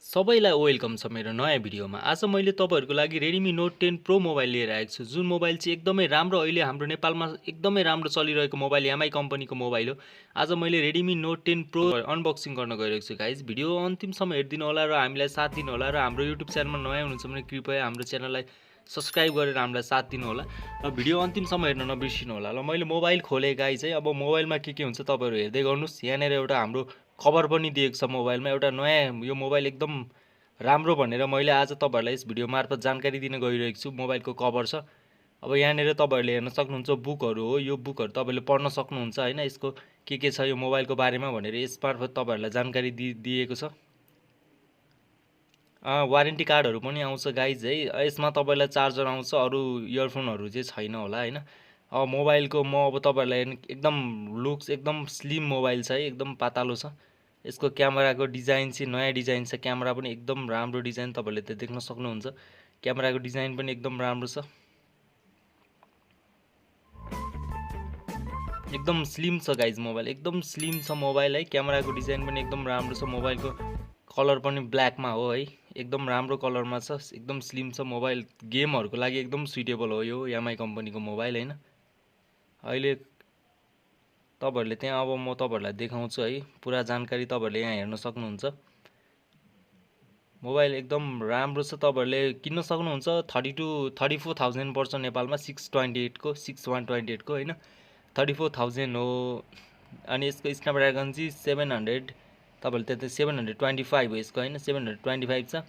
सबैलाई वेलकम छ मेरो नयाँ भिडियोमा। आज मैले तपाईहरुको लागि Redemi Note 10 Pro मोबाइल लिएर आएको छु। जुन मोबाइल चाहिँ एकदमै राम्रो अहिले हाम्रो नेपालमा एकदमै राम्रो चलिरहेको मोबाइल एमआई कम्पनीको मोबाइल हो। आज मैले Redemi Note 10 Pro अनबक्सिङ गर्न गइरहेको छु गाइज। भिडियो अन्तिमसम्म हेर्दिनु होला र हामीलाई साथ दिनु होला र हाम्रो YouTube च्यानलमा नयाँ हुनुहुन्छ भने कृपया हाम्रो च्यानललाई सब्स्क्राइब गरेर हामीलाई साथ दिनु होला र भिडियो अन्तिमसम्म हेर्न नबिर्सिनु होला। ल मैले मोबाइल खोले गाइज है। अब मोबाइलमा के हुन्छ तपाईहरु हेर्दै गर्नुस्। यहाँनेर एउटा हाम्रो कभर पनि दिएको छ मोबाइलमा। एउटा नयाँ यो मोबाइल एकदम राम्रो भनेर मैले आज तपाईहरुलाई यस भिडियो मार्फत जानकारी दिन गइरहेको छु। मोबाइलको कभर छ। अब यहाँनेर तपाईहरुले हेर्न सक्नुहुन्छ बुकहरु हो। यो बुकहरु तपाईले पढ्न सक्नुहुन्छ हैन। यसको के छ यो मोबाइलको बारेमा भनेर यस मार्फत तपाईहरुलाई जानकारी दिएको छ। वारेन्टी कार्डहरु पनि आउँछ गाइज है। यसमा तपाईलाई चार्जर आउँछ, अरु इयरफोनहरु चाहिँ छैन होला हैन। अब मोबाइलको अब तपाईहरुलाई एकदम लुक्स एकदम स्लिम मोबाइल छ है, एकदम पातलो छ। यसको क्यामेराको डिजाइन चाहिँ नयाँ डिजाइन छ। क्यामेरा पनि एकदम राम्रो डिजाइन तपाईहरुले त देख्न सक्नुहुन्छ। क्यामेराको डिजाइन पनि एकदम राम्रो छ। एकदम स्लिम छ गाइज मोबाइल, एकदम स्लिम छ मोबाइल है। क्यामेराको डिजाइन पनि एकदम राम्रो छ। मोबाइलको कलर पनि ब्ल्याकमा हो है। एकदम राम्रो कलरमा छ, एकदम स्लिम छ मोबाइल। गेमहरुको लागि एकदम सुइटेबल हो यो एमआई कम्पनीको मोबाइल हैन। अहिले तपाईहरुले त्यहाँ अब म तपाईहरुलाई देखाउँछु है। पुरा जानकारी तपाईहरुले यहाँ हेर्न सक्नुहुन्छ। मोबाइल एकदम राम्रो छ। तपाईहरुले किन्न सक्नुहुन्छ। 34,000 पर्छ नेपालमा 628 को 6128 को हैन। 34,000 हो। अनि यसको स्न्यापड्रागन चाहिँ 700 तपाईहरुले त्यतै 725 हो यसको हैन। 725 छ।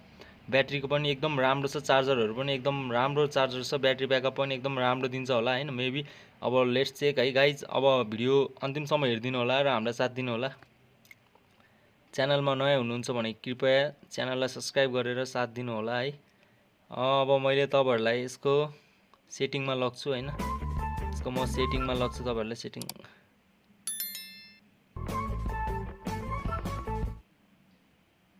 ब्याट्रीको पनि एकदम राम्रो छ। चार्जरहरु पनि एकदम राम्रो चार्जर छ। ब्याट्री ब्याकअप पनि एकदम राम्रो दिन्छ होला हैन। मेबी अब लेट्स चेक है गाइज। अब भिडियो अन्तिमसम्म हेर्दिनु होला र हामीलाई साथ दिनु होला। च्यानलमा नयाँ हुनुहुन्छ भने कृपया च्यानललाई सब्स्क्राइब गरेर साथ दिनु होला है। अब मैले तपाईहरुलाई यसको सेटिङमा लग्छु हैन। यसको म सेटिङमा लग्छु। तपाईहरुलाई सेटिङ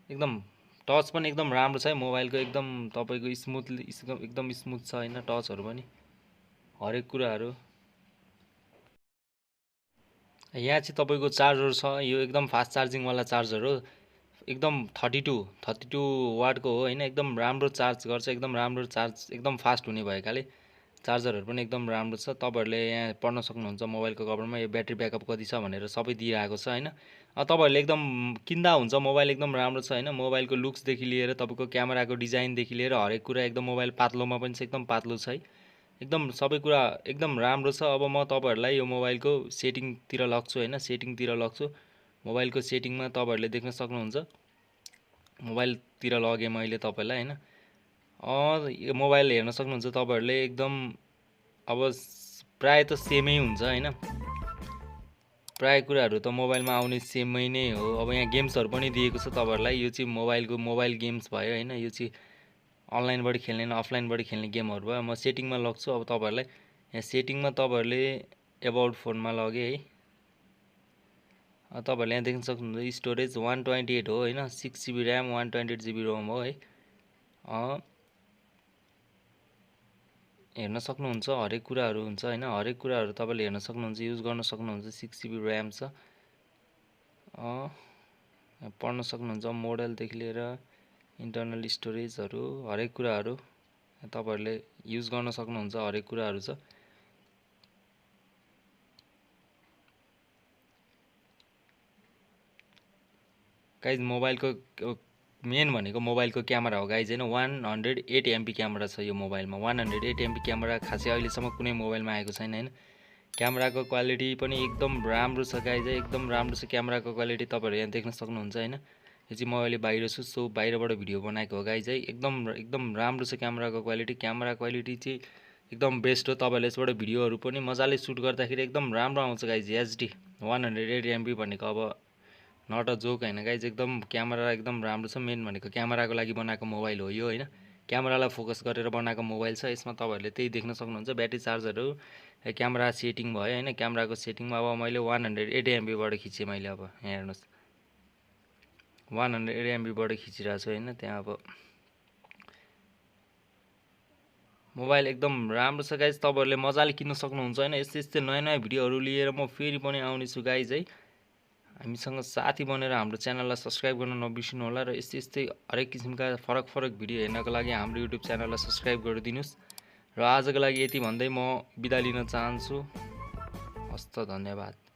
एकदम टच पनि एकदम राम्रो छ है मोबाइलको। एकदम तपाईको स्मुथली एकदम स्मुथ छ हैन। टचहरु पनि हरेक कुराहरु। यहाँ चाहिँ तपाईको चार्जर छ। यो एकदम फास्ट चार्जिङ वाला चार्जर हो। एकदम 32 वाटको हो हैन। एकदम राम्रो चार्ज गर्छ। एकदम राम्रो चार्ज एकदम फास्ट हुने भएकाले चार्जरहरु पनि एकदम राम्रो छ। तपाईहरुले यहाँ पढ्न सक्नुहुन्छ मोबाइलको कभरमा यो ब्याट्री ब्याकअप कति छ भनेर सबै दिइरहेको छ हैन। तपाईहरुले एकदम किन्दा हुन्छ। मोबाइल एकदम राम्रो छ हैन। मोबाइलको लुक्स देखि लिएर तपाईको क्यामेराको डिजाइन देखि लिएर हरेक कुरा एकदम मोबाइल पातलोमा पनि छ, एकदम पातलो छ है। एकदम सबै कुरा एकदम राम्रो छ। अब म तपाईहरुलाई यो मोबाइलको सेटिङतिर लग्छु हैन। सेटिङतिर लग्छु। मोबाइलको सेटिङमा तपाईहरुले देख्न सक्नुहुन्छ। मोबाइलतिर लगे मैले तपाईलाई हैन। यो मोबाइल हेर्न सक्नुहुन्छ तपाईहरुले एकदम अब प्राय त सेमै हुन्छ हैन। प्राय कुराहरु त मोबाइलमा आउने सेमै नै हो। अब यहाँ गेम्सहरु पनि दिएको छ तपाईहरुलाई। यो चाहिँ मोबाइल गेम्स भयो हैन। यो चाहिँ अनलाइनबाट खेल्ने न अफलाइनबाट खेल्ने गेमहरु भयो। म सेटिङमा लग्छु। अब तपाईहरुलाई यहाँ सेटिङमा तपाईहरुले एबाउट फोनमा लगे है। तपाईहरुले यहाँ देख्न सक्नुहुन्छ स्टोरेज 128 हो हैन। 6GB र्याम 128GB रोम हो है। हेर्न सक्नुहुन्छ हरेक कुराहरु हुन्छ हैन। हरेक कुराहरु तपाईले हेर्न सक्नुहुन्छ, युज गर्न सक्नुहुन्छ। 6GB र्याम छ। पढ्न सक्नुहुन्छ मोडल देखि लिएर इन्टरनल स्टोरेजहरु हरेक कुराहरु तपाईहरुले युज गर्न सक्नुहुन्छ। हरेक कुराहरु छ। गाइज मोबाइलको मेन भनेको मोबाइलको क्यामेरा हो गाइज हैन। 108 MP क्यामेरा छ यो मोबाइलमा। 108 MP क्यामेरा खासै अहिलेसम्म कुनै मोबाइलमा आएको छैन हैन। क्यामेराको क्वालिटी पनि एकदम राम्रो छ गाइज। एकदम राम्रो छ क्यामेराको क्वालिटी। तपाईहरु यहाँ देख्न सक्नुहुन्छ हैन। यो चाहिँ म अहिले बाहिर छु, सो बाहिरबाट भिडियो बनाएको हो गाइज है। एकदम राम्रो छ क्यामेराको क्वालिटी। क्यामेरा क्वालिटी चाहिँ एकदम बेस्ट हो। तपाईहरुले यसबाट भिडियोहरु पनि मजाले सुट गर्दाखेरि एकदम राम्रो आउँछ गाइज। एचडी 108 MP भनेको अब नट अ जोक हैन गाइज। एकदम क्यामेरा एकदम राम्रो छ। मेन भनेको क्यामेराको लागि बनाएको मोबाइल हो यो हैन। क्यामेरालाई फोकस गरेर बनाएको मोबाइल छ। यसमा तपाईहरुले त्यही देख्न सक्नुहुन्छ। ब्याट्री चार्जरहरु क्यामेरा सेटिङ भयो हैन। क्यामेराको सेटिङमा अब मैले 108 MP बाट खिचे मैले। अब यहाँ हेर्नुस् 108 MP बाट खिचिरहेको छु हैन। त्यहाँ अब मोबाइल एकदम राम्रो छ गाइज। तपाईहरुले मजाले किन्न सक्नुहुन्छ हैन। यस्तै नयाँ भिडियोहरु लिएर म फेरि पनि आउने छु गाइज है। हामीसँग साथी बनेर हाम्रो च्यानललाई सब्स्क्राइब गर्न नबिर्सिनु होला र यस्तै यस्तै हरेक किसिमका फरक भिडियो हेर्नको लागि हाम्रो युट्युब च्यानललाई सब्स्क्राइब गरिदिनुस्। र आजको लागि यति भन्दै म बिदा लिन चाहन्छु। हस्त, धन्यवाद।